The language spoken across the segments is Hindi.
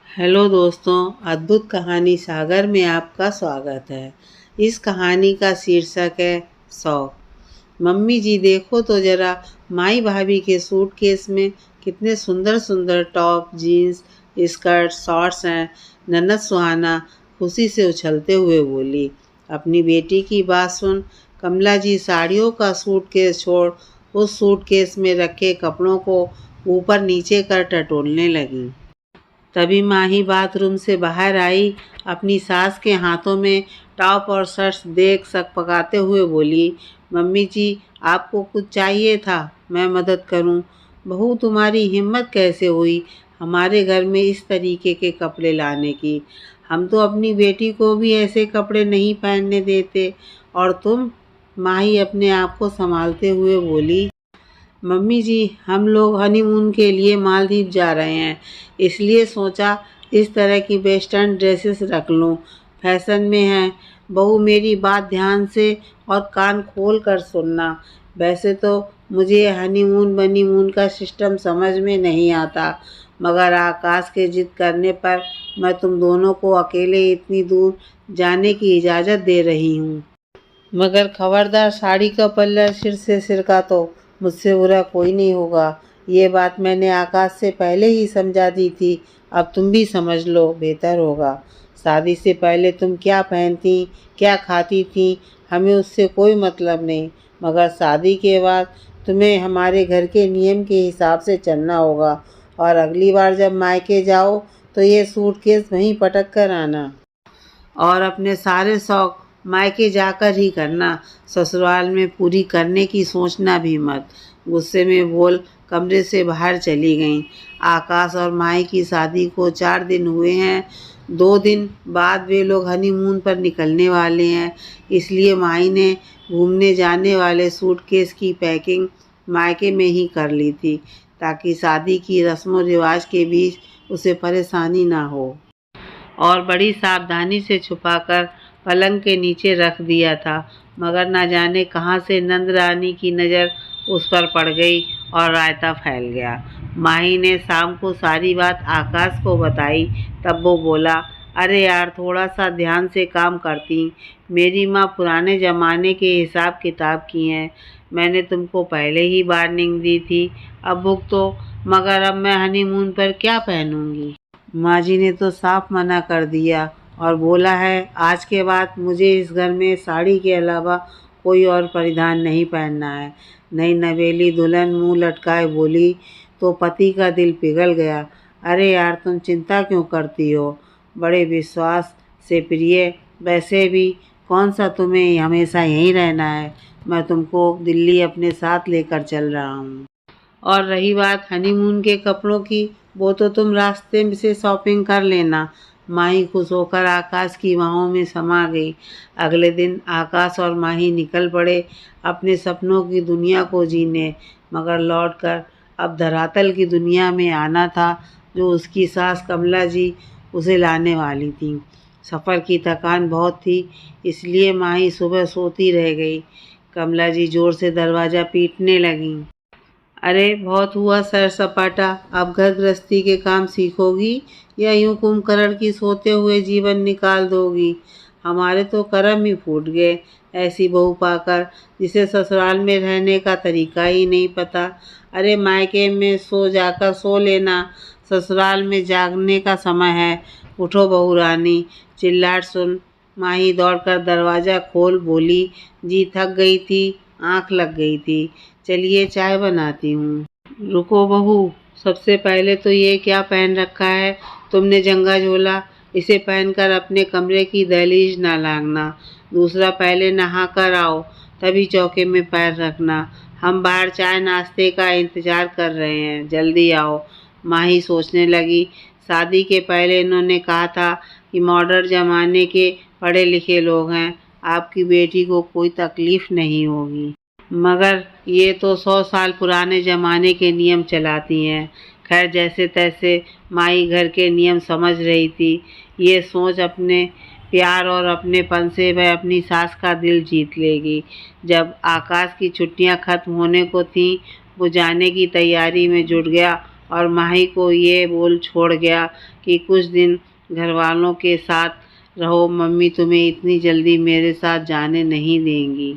हेलो दोस्तों, अद्भुत कहानी सागर में आपका स्वागत है। इस कहानी का शीर्षक है शौक। मम्मी जी देखो तो ज़रा, माई भाभी के सूटकेस में कितने सुंदर सुंदर टॉप, जीन्स, स्कर्ट, शॉर्ट्स हैं। नन्नत सुहाना खुशी से उछलते हुए बोली। अपनी बेटी की बात सुन कमला जी साड़ियों का सूटकेस छोड़ उस सूटकेस में रखे कपड़ों को ऊपर नीचे कर टटोलने लगी। तभी माही बाथरूम से बाहर आई। अपनी सास के हाथों में टॉप और शर्ट्स देख सकपकाते हुए बोली, मम्मी जी आपको कुछ चाहिए था, मैं मदद करूं? बहू तुम्हारी हिम्मत कैसे हुई हमारे घर में इस तरीके के कपड़े लाने की? हम तो अपनी बेटी को भी ऐसे कपड़े नहीं पहनने देते। और तुम? माही अपने आप को संभालते हुए बोली, मम्मी जी हम लोग हनीमून के लिए मालदीव जा रहे हैं, इसलिए सोचा इस तरह की वेस्टर्न ड्रेसेस रख लूं, फैशन में है। बहू मेरी बात ध्यान से और कान खोल कर सुनना। वैसे तो मुझे हनीमून बनीमून का सिस्टम समझ में नहीं आता, मगर आकाश के जिद करने पर मैं तुम दोनों को अकेले इतनी दूर जाने की इजाज़त दे रही हूँ। मगर खबरदार, साड़ी का पल्ला सिर से सिरका तो मुझसे बुरा कोई नहीं होगा। ये बात मैंने आकाश से पहले ही समझा दी थी, अब तुम भी समझ लो, बेहतर होगा। शादी से पहले तुम क्या पहनती, क्या खाती थी, हमें उससे कोई मतलब नहीं, मगर शादी के बाद तुम्हें हमारे घर के नियम के हिसाब से चलना होगा। और अगली बार जब मायके जाओ तो ये सूटकेस वहीं पटक कर आना। और अपने सारे शौक मायके जाकर ही करना, ससुराल में पूरी करने की सोचना भी मत। गुस्से में बोल कमरे से बाहर चली गईं। आकाश और माई की शादी को 4 दिन हुए हैं। 2 दिन बाद वे लोग हनीमून पर निकलने वाले हैं, इसलिए माई ने घूमने जाने वाले सूटकेस की पैकिंग मायके में ही कर ली थी, ताकि शादी की रस्मों रिवाज के बीच उसे परेशानी ना हो। और बड़ी सावधानी से छुपाकर पलंग के नीचे रख दिया था, मगर न जाने कहाँ से नंद रानी की नज़र उस पर पड़ गई और रायता फैल गया। माही ने शाम को सारी बात आकाश को बताई, तब वो बोला, अरे यार थोड़ा सा ध्यान से काम करती। मेरी माँ पुराने ज़माने के हिसाब किताब की हैं। मैंने तुमको पहले ही वार्निंग दी थी, अब भुगतो। मगर अब मैं हनीमून पर क्या पहनूंगी? माँ जी ने तो साफ मना कर दिया और बोला है आज के बाद मुझे इस घर में साड़ी के अलावा कोई और परिधान नहीं पहनना है। नई नवेली दुल्हन मुंह लटकाए बोली तो पति का दिल पिघल गया। अरे यार तुम चिंता क्यों करती हो, बड़े विश्वास से प्रिय। वैसे भी कौन सा तुम्हें हमेशा यहीं रहना है, मैं तुमको दिल्ली अपने साथ लेकर चल रहा हूँ। और रही बात हनीमून के कपड़ों की, वो तो तुम रास्ते में से शॉपिंग कर लेना। माही खुश होकर आकाश की बाहों में समा गई। अगले दिन आकाश और माही निकल पड़े अपने सपनों की दुनिया को जीने, मगर लौटकर अब धरातल की दुनिया में आना था, जो उसकी सास कमला जी उसे लाने वाली थी। सफ़र की थकान बहुत थी, इसलिए माही सुबह सोती रह गई। कमला जी ज़ोर से दरवाज़ा पीटने लगीं। अरे बहुत हुआ सैर सपाटा, अब घर गृहस्थी के काम सीखोगी या यूं कुंभकर्ण की सोते हुए जीवन निकाल दोगी? हमारे तो कर्म ही फूट गए, ऐसी बहू पाकर जिसे ससुराल में रहने का तरीका ही नहीं पता। अरे मायके में सो जाकर सो लेना, ससुराल में जागने का समय है। उठो बहू रानी। चिल्लाट सुन माही दौड़कर दरवाज़ा खोल बोली, जी थक गई थी, आँख लग गई थी, चलिए चाय बनाती हूँ। रुको बहू, सबसे पहले तो ये क्या पहन रखा है तुमने, जंगा झोला? इसे पहनकर अपने कमरे की दहलीज ना लांघना। दूसरा, पहले नहा कर आओ, तभी चौके में पैर रखना। हम बाहर चाय नाश्ते का इंतज़ार कर रहे हैं, जल्दी आओ। माही सोचने लगी, शादी के पहले इन्होंने कहा था कि मॉडर्न ज़माने के पढ़े लिखे लोग हैं, आपकी बेटी को कोई तकलीफ़ नहीं होगी। मगर ये तो 100 साल पुराने ज़माने के नियम चलाती हैं। खैर जैसे तैसे माई घर के नियम समझ रही थी। ये सोच अपने प्यार और अपनेपन से वह अपनी सास का दिल जीत लेगी। जब आकाश की छुट्टियां खत्म होने को थीं, वो जाने की तैयारी में जुट गया और माही को ये बोल छोड़ गया कि कुछ दिन घर वालों के साथ रहो, मम्मी तुम्हें इतनी जल्दी मेरे साथ जाने नहीं देंगी।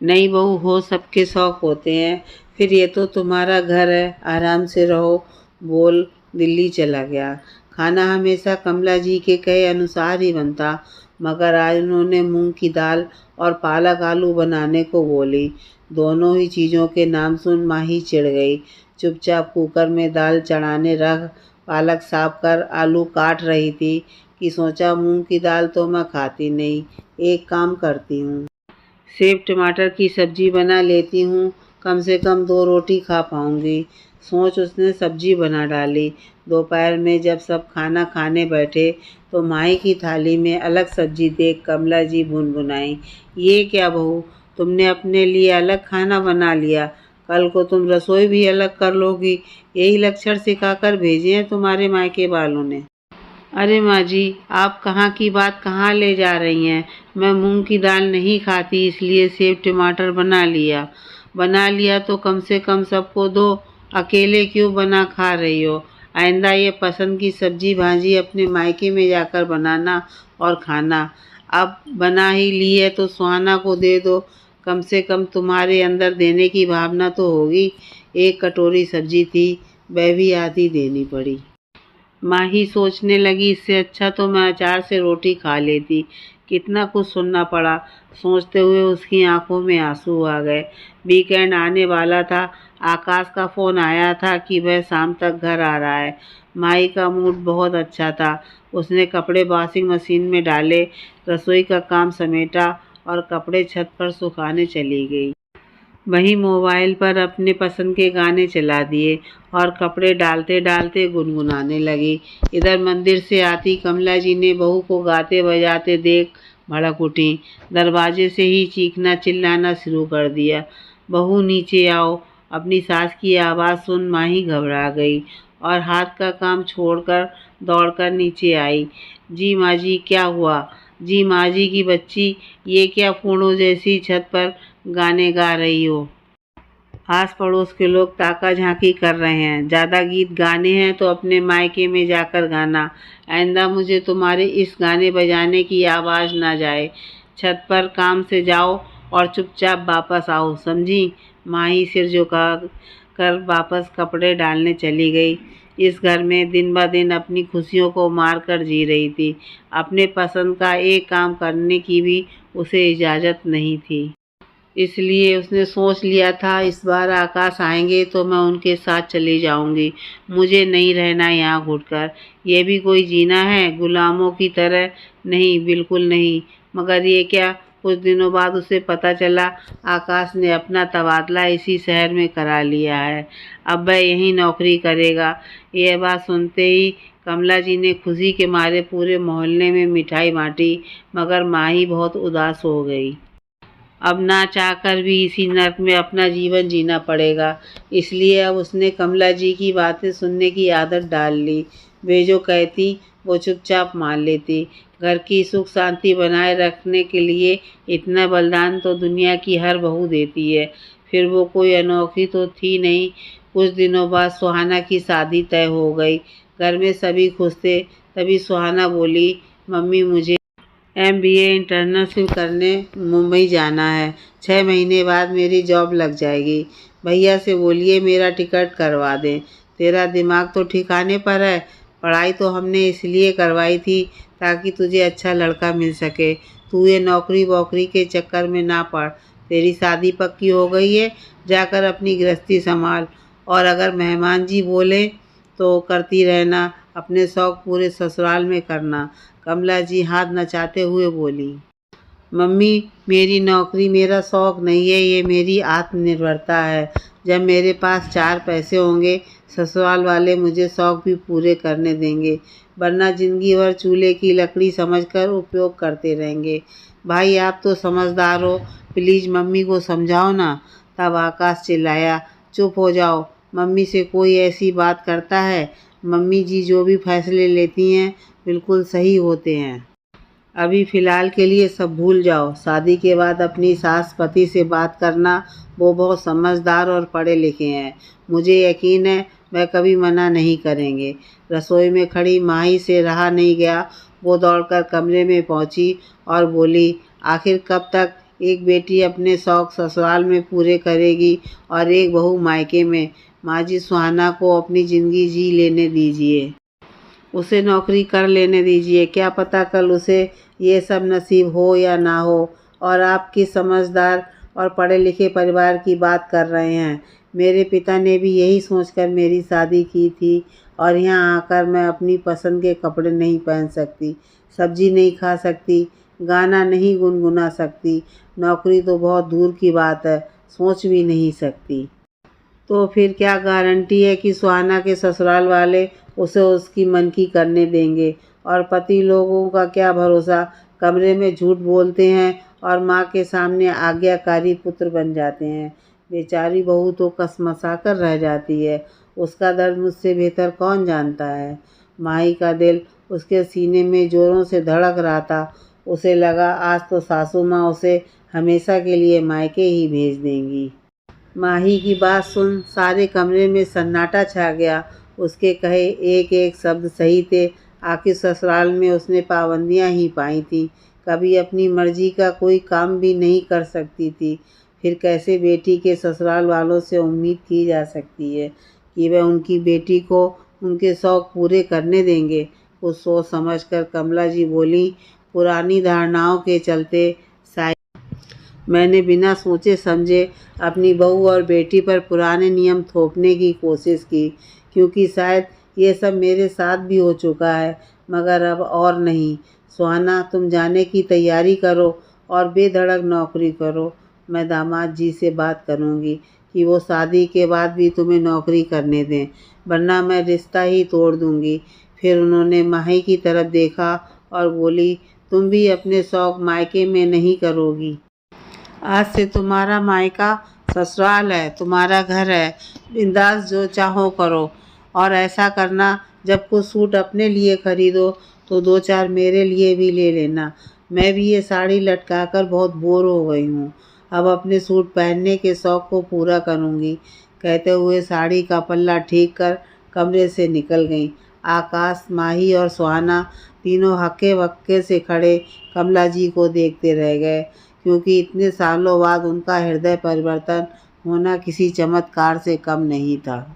नई बहू हो, सबके शौक होते हैं, फिर ये तो तुम्हारा घर है, आराम से रहो, बोल दिल्ली चला गया। खाना हमेशा कमला जी के कहे अनुसार ही बनता, मगर आज उन्होंने मूंग की दाल और पालक आलू बनाने को बोली। दोनों ही चीज़ों के नाम सुन माही चिढ़ गई। चुपचाप कुकर में दाल चढ़ाने रख पालक साफ कर आलू काट रही थी कि सोचा मूंग की दाल तो मैं खाती नहीं, एक काम करती हूँ, सेब टमाटर की सब्जी बना लेती हूँ, कम से कम 2 रोटी खा पाऊँगी। सोच उसने सब्जी बना डाली। दोपहर में जब सब खाना खाने बैठे तो माई की थाली में अलग सब्जी देख कमला जी भुनभुनाई, ये क्या बहू, तुमने अपने लिए अलग खाना बना लिया, कल को तुम रसोई भी अलग कर लोगी, यही लक्षण सिखाकर भेजे हैं तुम्हारे मायके वालों ने। अरे माँ जी, आप कहाँ की बात कहाँ ले जा रही हैं। मैं मूंग की दाल नहीं खाती, इसलिए सेब टमाटर बना लिया तो कम से कम सबको दो, अकेले क्यों बना खा रही हो। आइंदा ये पसंद की सब्जी भाजी अपने मायके में जाकर बनाना और खाना। अब बना ही ली है तो सुहाना को दे दो, कम से कम तुम्हारे अंदर देने की भावना तो होगी। एक कटोरी सब्जी थी, वह भी आधी देनी पड़ी। माही सोचने लगी, इससे अच्छा तो मैं अचार से रोटी खा लेती। कितना कुछ सुनना पड़ा। सोचते हुए उसकी आंखों में आंसू आ गए। वीकेंड आने वाला था। आकाश का फ़ोन आया था कि वह शाम तक घर आ रहा है। माही का मूड बहुत अच्छा था। उसने कपड़े वॉशिंग मशीन में डाले, रसोई का काम समेटा और कपड़े छत पर सुखाने चली गई। वहीं मोबाइल पर अपने पसंद के गाने चला दिए और कपड़े डालते डालते गुनगुनाने लगी। इधर मंदिर से आती कमला जी ने बहू को गाते बजाते देख भड़क उठी। दरवाजे से ही चीखना चिल्लाना शुरू कर दिया, बहू नीचे आओ। अपनी सास की आवाज़ सुन माही घबरा गई और हाथ का काम छोड़कर दौड़कर नीचे आई। जी माँ जी, क्या हुआ? जी माँ जी की बच्ची, ये क्या फोड़ों जैसी छत पर गाने गा रही हो? आस पड़ोस के लोग ताका झांकी कर रहे हैं। ज़्यादा गीत गाने हैं तो अपने मायके में जाकर गाना। आइंदा मुझे तुम्हारे इस गाने बजाने की आवाज़ ना जाए। छत पर काम से जाओ और चुपचाप वापस आओ, समझी? माही सिर झुका कर वापस कपड़े डालने चली गई। इस घर में दिन ब दिन अपनी खुशियों को मार कर जी रही थी। अपने पसंद का एक काम करने की भी उसे इजाज़त नहीं थी। इसलिए उसने सोच लिया था, इस बार आकाश आएंगे तो मैं उनके साथ चली जाऊंगी। मुझे नहीं रहना यहाँ घुटकर। ये भी कोई जीना है, गुलामों की तरह? नहीं, बिल्कुल नहीं। मगर ये क्या, कुछ दिनों बाद उसे पता चला आकाश ने अपना तबादला इसी शहर में करा लिया है। अब वह यहीं नौकरी करेगा। यह बात सुनते ही कमला जी ने खुशी के मारे पूरे मोहल्ले में मिठाई बांटी, मगर माही बहुत उदास हो गई। अब ना चाहकर भी इसी नर्क में अपना जीवन जीना पड़ेगा। इसलिए अब उसने कमला जी की बातें सुनने की आदत डाल ली। वे जो कहती वो चुपचाप मान लेती। घर की सुख शांति बनाए रखने के लिए इतना बलिदान तो दुनिया की हर बहू देती है। फिर वो कोई अनोखी तो थी नहीं। कुछ दिनों बाद सुहाना की शादी तय हो गई। घर में सभी खुश थे। तभी सुहाना बोली, मम्मी मुझे MBA इंटर्नशिप करने मुंबई जाना है। 6 महीने बाद मेरी जॉब लग जाएगी। भैया से बोलिए मेरा टिकट करवा दें। तेरा दिमाग तो ठिकाने पर है। पढ़ाई तो हमने इसलिए करवाई थी ताकि तुझे अच्छा लड़का मिल सके। तू ये नौकरी वोकरी के चक्कर में ना पड़। तेरी शादी पक्की हो गई है, जाकर अपनी गृहस्थी संभाल। और अगर मेहमान जी बोले तो करती रहना, अपने शौक पूरे ससुराल में करना। कमला जी हाथ नचाते हुए बोली, मम्मी मेरी नौकरी मेरा शौक नहीं है, ये मेरी आत्मनिर्भरता है। जब मेरे पास 4 पैसे होंगे ससुराल वाले मुझे शौक भी पूरे करने देंगे, वरना ज़िंदगी भर चूल्हे की लकड़ी समझकर उपयोग करते रहेंगे। भाई आप तो समझदार हो, प्लीज़ मम्मी को समझाओ ना। तब आकाश चिल्लाया, चुप हो जाओ, मम्मी से कोई ऐसी बात करता है? मम्मी जी जो भी फैसले लेती हैं बिल्कुल सही होते हैं। अभी फ़िलहाल के लिए सब भूल जाओ। शादी के बाद अपनी सास पति से बात करना, वो बहुत समझदार और पढ़े लिखे हैं। मुझे यकीन है वह कभी मना नहीं करेंगे। रसोई में खड़ी माही से रहा नहीं गया। वो दौड़कर कमरे में पहुंची और बोली, आखिर कब तक एक बेटी अपने शौक ससुराल में पूरे करेगी और एक बहू मायके में। माँ जी, सुहाना को अपनी ज़िंदगी जी लेने दीजिए, उसे नौकरी कर लेने दीजिए। क्या पता कल उसे ये सब नसीब हो या ना हो। और आप किस समझदार और पढ़े लिखे परिवार की बात कर रहे हैं। मेरे पिता ने भी यही सोचकर मेरी शादी की थी और यहाँ आकर मैं अपनी पसंद के कपड़े नहीं पहन सकती, सब्जी नहीं खा सकती, गाना नहीं गुनगुना सकती, नौकरी तो बहुत दूर की बात है, सोच भी नहीं सकती। तो फिर क्या गारंटी है कि सुहाना के ससुराल वाले उसे उसकी मन की करने देंगे। और पति लोगों का क्या भरोसा, कमरे में झूठ बोलते हैं और माँ के सामने आज्ञाकारी पुत्र बन जाते हैं। बेचारी बहू तो कसमसा कर रह जाती है। उसका दर्द मुझसे बेहतर कौन जानता है। माही का दिल उसके सीने में जोरों से धड़क रहा था। उसे लगा आज तो सासू माँ उसे हमेशा के लिए मायके ही भेज देंगी। माही की बात सुन सारे कमरे में सन्नाटा छा गया। उसके कहे एक एक शब्द सही थे। आखिर ससुराल में उसने पाबंदियां ही पाई थी, कभी अपनी मर्जी का कोई काम भी नहीं कर सकती थी। फिर कैसे बेटी के ससुराल वालों से उम्मीद की जा सकती है कि वह उनकी बेटी को उनके शौक़ पूरे करने देंगे। कुछ सोच समझकर कमला जी बोली, पुरानी धारणाओं के चलते मैंने बिना सोचे समझे अपनी बहू और बेटी पर पुराने नियम थोपने की कोशिश की, क्योंकि शायद ये सब मेरे साथ भी हो चुका है, मगर अब और नहीं। सुहाना, तुम जाने की तैयारी करो और बेधड़क नौकरी करो। मैं दामाद जी से बात करूँगी कि वो शादी के बाद भी तुम्हें नौकरी करने दें, वरना मैं रिश्ता ही तोड़ दूँगी। फिर उन्होंने माही की तरफ देखा और बोली, तुम भी अपने शौक़ मायके में नहीं करोगी। आज से तुम्हारा मायका ससुराल है, तुम्हारा घर है। बिंदास जो चाहो करो। और ऐसा करना, जब कुछ सूट अपने लिए खरीदो तो दो चार मेरे लिए भी ले लेना। मैं भी ये साड़ी लटकाकर बहुत बोर हो गई हूँ। अब अपने सूट पहनने के शौक़ को पूरा करूँगी। कहते हुए साड़ी का पल्ला ठीक कर कमरे से निकल गई। आकाश, माही और सुहाना तीनों हक्के बक्के से खड़े कमला जी को देखते रह गए, क्योंकि इतने सालों बाद उनका हृदय परिवर्तन होना किसी चमत्कार से कम नहीं था।